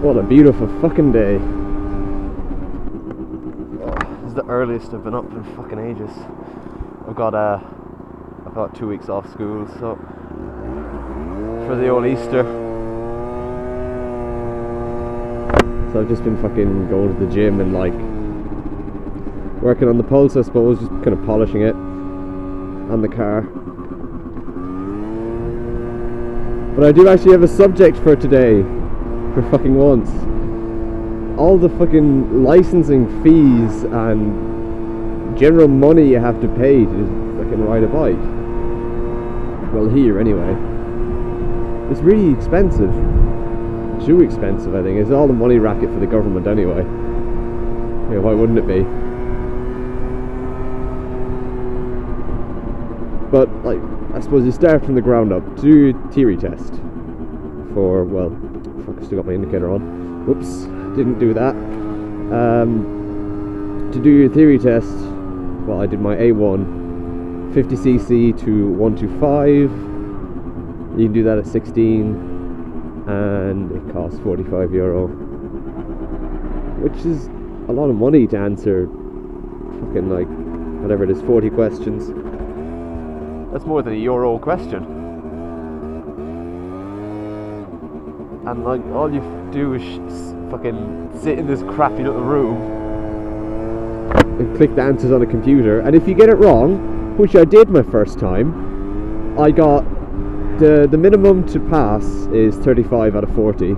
What a beautiful fucking day. This is the earliest I've been up in fucking ages. I've got 2 weeks off school, so for the old Easter. So I've just been fucking going to the gym and like working on the pulse, I suppose, just kind of polishing it on the car. But I do actually have a subject for today, for fucking once. All the fucking licensing fees and general money you have to pay to fucking ride a bike. Well, here anyway. It's really expensive. Too expensive, I think. It's all the money racket for the government anyway. Yeah, why wouldn't it be? But, like, I suppose you start from the ground up. Do a theory test for, well, fuck, I still got my indicator on. Whoops, didn't do that. To do your theory test, well, I did my A1, 50cc to 125. You can do that at 16, and it costs €45, which is a lot of money to answer fucking, like, whatever it is, 40 questions. That's more than €1 question. And like, all you do is fucking sit in this crappy little room and click the answers on a computer, and if you get it wrong, which I did my first time, I got the minimum to pass is 35 out of 40.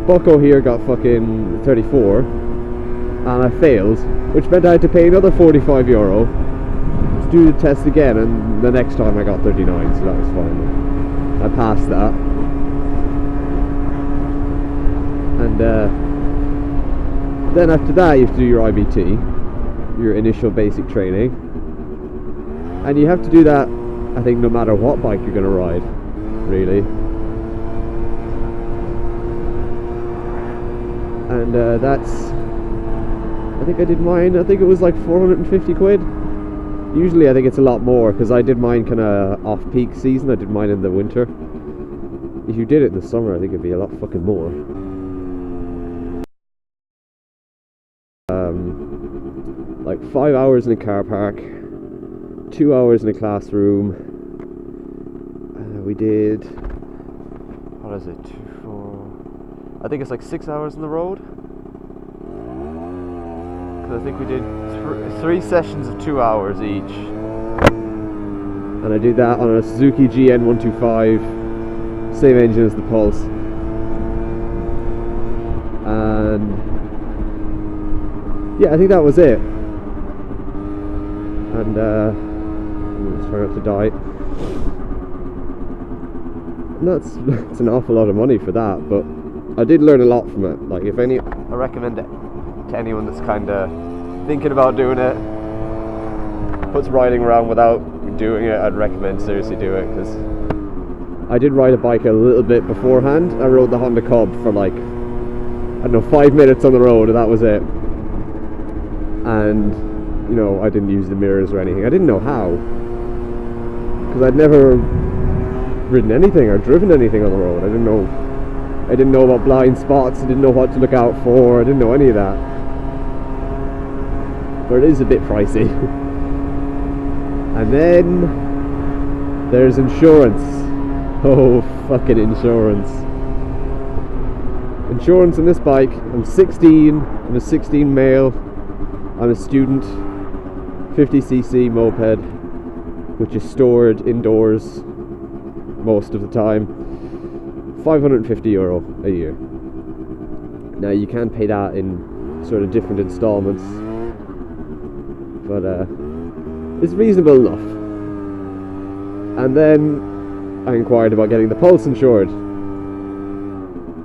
Bucko here got fucking 34, and I failed, which meant I had to pay another €45 to do the test again, and the next time I got 39, so that was fine. I passed that. And then after that you have to do your IBT, your initial basic training, and you have to do that, I think, no matter what bike you're going to ride, really. And that's, I think I did mine, I think it was like 450 quid. Usually I think it's a lot more, because I did mine kind of off-peak season. I did mine in the winter. If you did it in the summer, I think it'd be a lot fucking more. Like 5 hours in a car park, 2 hours in a classroom. We did, what is it, 2, 4, I think it's like 6 hours on the road. Because I think we did three sessions of 2 hours each. And I did that on a Suzuki GN125, same engine as the Pulse. And yeah, I think that was it. And I'm just trying not to die. And that's an awful lot of money for that, but I did learn a lot from it. Like, if any, I recommend it to anyone that's kind of thinking about doing it, puts riding around without doing it. I'd recommend seriously do it, because I did ride a bike a little bit beforehand. I rode the Honda Cub for like, I don't know, 5 minutes on the road, and that was it. And you know, I didn't use the mirrors or anything. I didn't know how, because I'd never ridden anything or driven anything on the road. I didn't know about blind spots. I didn't know what to look out for. I didn't know any of that. But it is a bit pricey. And then there's insurance. Oh, fucking insurance. Insurance on this bike. I'm 16. I'm a 16 male. I'm a student. 50cc moped, which is stored indoors most of the time. €550 a year. Now you can pay that in sort of different installments, but it's reasonable enough. And then I inquired about getting the Pulse insured.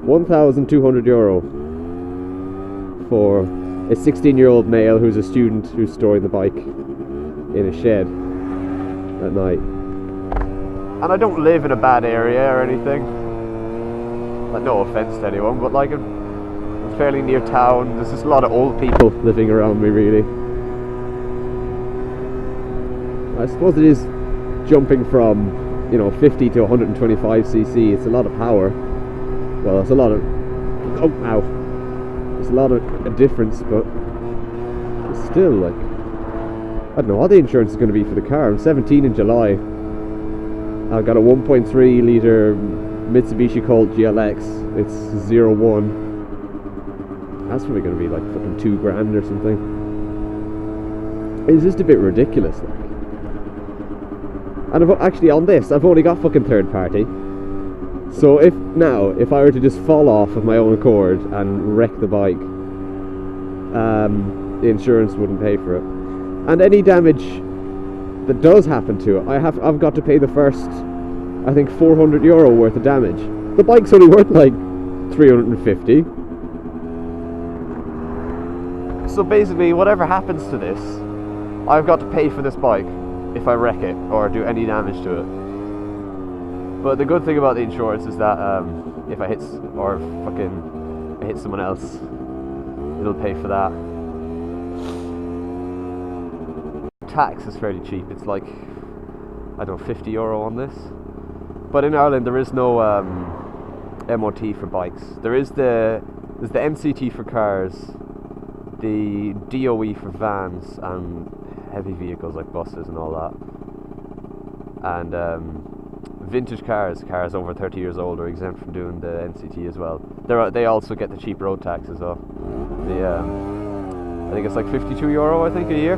€1,200 for a 16-year-old male who's a student who's storing the bike in a shed at night. And I don't live in a bad area or anything. Like, no offense to anyone, but like, I'm fairly near town. There's just a lot of old people living around me, really. I suppose it is jumping from, you know, 50 to 125cc. It's a lot of power. Well, it's a lot of Oh, ow. There's a lot of a difference, but it's still like, I don't know what the insurance is going to be for the car. I'm 17 in July. I've got a 1.3 litre Mitsubishi Colt GLX. It's 01. That's probably going to be like fucking $2,000 or something. It's just a bit ridiculous, like. And actually on this, I've only got fucking third party. So if I were to just fall off of my own accord and wreck the bike, the insurance wouldn't pay for it. And any damage that does happen to it, I've got to pay the first, I think, €400 worth of damage. The bike's only worth like 350. So basically, whatever happens to this, I've got to pay for this bike if I wreck it or do any damage to it. But the good thing about the insurance is that if I hit someone else, it'll pay for that. Tax is fairly cheap. It's like, I don't know, €50 on this. But in Ireland there is no MOT for bikes. There's the MCT for cars, the DOE for vans and heavy vehicles like buses and all that. And vintage cars over 30 years old are exempt from doing the MCT as well. They also get the cheap road tax as well. I think it's like €52 I think a year,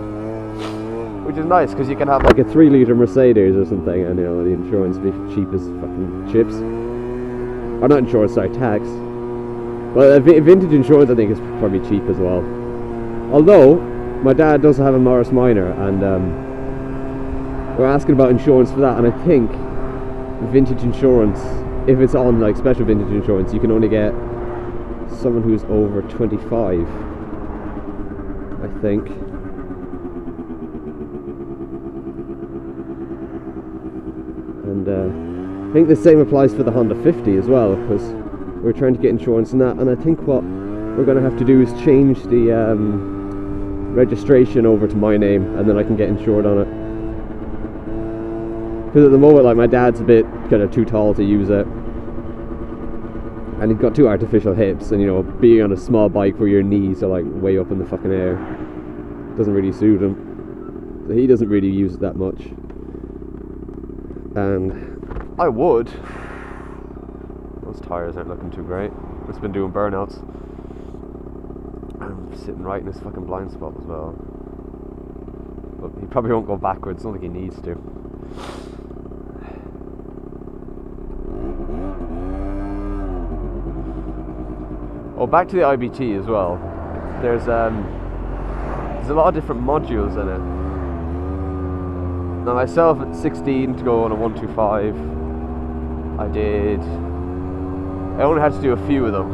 which is nice because you can have like a 3 litre Mercedes or something, and you know the insurance will be cheap as fucking chips. Or not insurance, sorry, tax. But vintage insurance I think is probably cheap as well. Although my dad does have a Morris Minor, and we're asking about insurance for that, and I think vintage insurance, if it's on like special vintage insurance, you can only get someone who's over 25, I think. And I think the same applies for the Honda 50 as well, because we're trying to get insurance on that, and I think what we're going to have to do is change the registration over to my name, and then I can get insured on it. Because at the moment, like, my dad's a bit kind of too tall to use it, and he's got 2 artificial hips, and you know, being on a small bike where your knees are like way up in the fucking air doesn't really suit him. So he doesn't really use it that much. And I would. Those tires aren't looking too great. It's been doing burnouts. I'm sitting right in this fucking blind spot as well. But he probably won't go backwards. I don't think he needs to. Oh, back to the IBT as well. There's a lot of different modules in it. Now myself at 16 to go on a 125, I only had to do a few of them.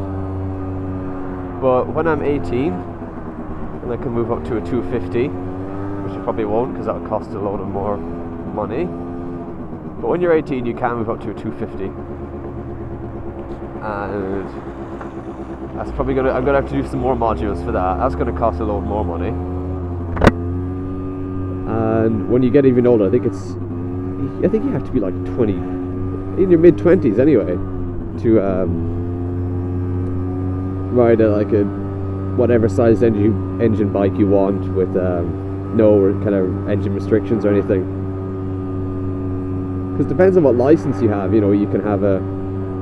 But when I'm 18, and I can move up to a 250, which I probably won't because that would cost a load of more money. But when you're 18, you can move up to a 250. And that's probably I'm gonna have to do some more modules for that. That's gonna cost a load more money. And when you get even older, I think you have to be like 20, in your mid-20s anyway, to ride like a whatever size engine bike you want with no kind of engine restrictions or anything. Because it depends on what license you have. You know, you can have a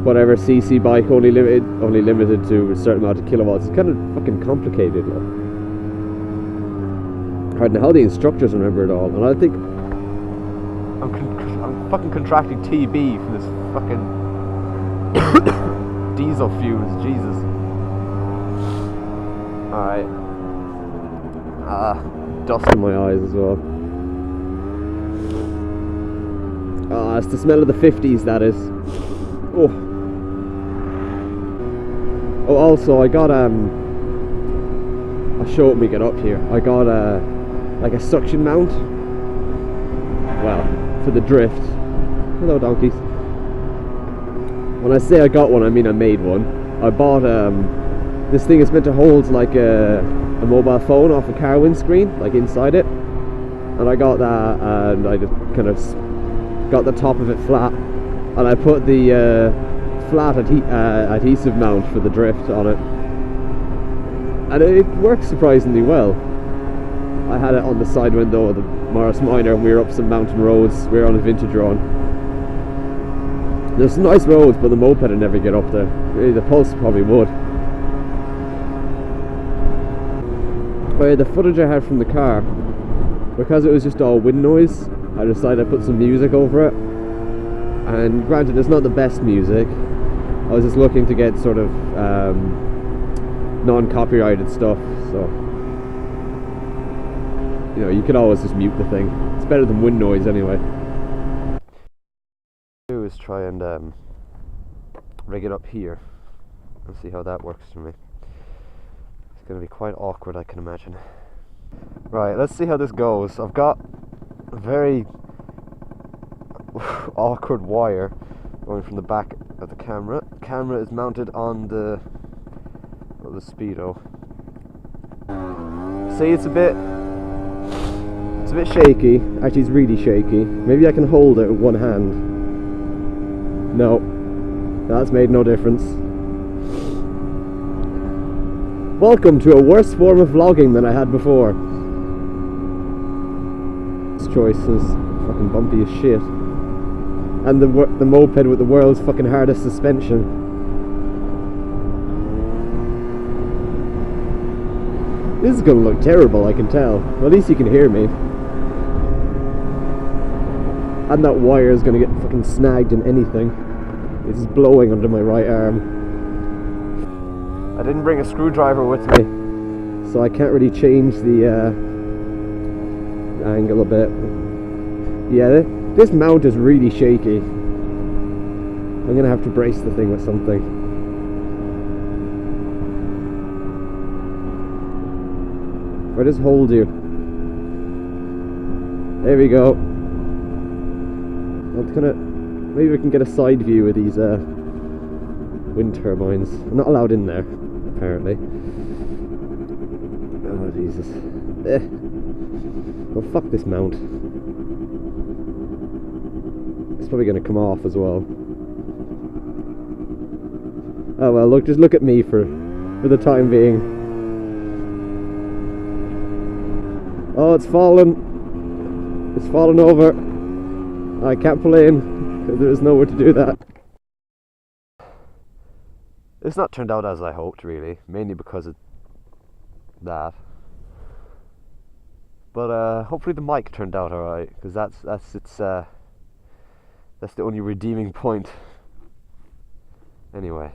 whatever CC bike only limited to a certain amount of kilowatts. It's kind of fucking complicated. Like. I don't know how the instructors remember it all, and I think I'm fucking contracting TB from this fucking diesel fumes. Jesus. Alright. Dust in my eyes as well. It's the smell of the 50s, that is. Oh. Oh, also, I got, I'll show it when we get up here. I got, like a suction mount. Well, for the drift. Hello, donkeys. When I say I got one, I mean I made one. I bought, this thing is meant to hold like a mobile phone off a car windscreen, like inside it. And I got that, and I just kind of got the top of it flat. And I put the flat adhesive mount for the drift on it, and it works surprisingly well. I had it on the side window of the Morris Minor, and we were up some mountain roads. We were on a vintage run. There's some nice roads, but the moped would never get up there. Really, the Pulse probably would. The footage I had from the car, because it was just all wind noise, I decided to put some music over it. And granted, it's not the best music. I was just looking to get sort of non-copyrighted stuff, so you know, you can always just mute the thing. It's better than wind noise anyway. Do is try and rig it up here and see how that works for me. It's going to be quite awkward, I can imagine. Right, let's see how this goes. I've got a very awkward wire going from the back of the camera. The camera is mounted on the Speedo. See, it's a bit shaky. Actually, it's really shaky. Maybe I can hold it with one hand. No, that's made no difference. Welcome to a worse form of vlogging than I had before. This choice is fucking bumpy as shit. And the moped with the world's fucking hardest suspension. This is gonna look terrible, I can tell. Well, at least you can hear me. And that wire is gonna get fucking snagged in anything. It's blowing under my right arm. I didn't bring a screwdriver with me, so I can't really change the angle a bit. Yeah, this mount is really shaky. I'm gonna have to brace the thing with something. If I just hold you. There we go. Maybe we can get a side view of these wind turbines. I'm not allowed in there, apparently. Oh Jesus. Oh fuck this mount. It's probably going to come off as well. Oh well, look, just look at me for the time being. Oh, it's fallen. It's fallen over. I can't pull in because there is nowhere to do that. It's not turned out as I hoped, really, mainly because of that. But hopefully the mic turned out alright, because that's the only redeeming point. Anyway.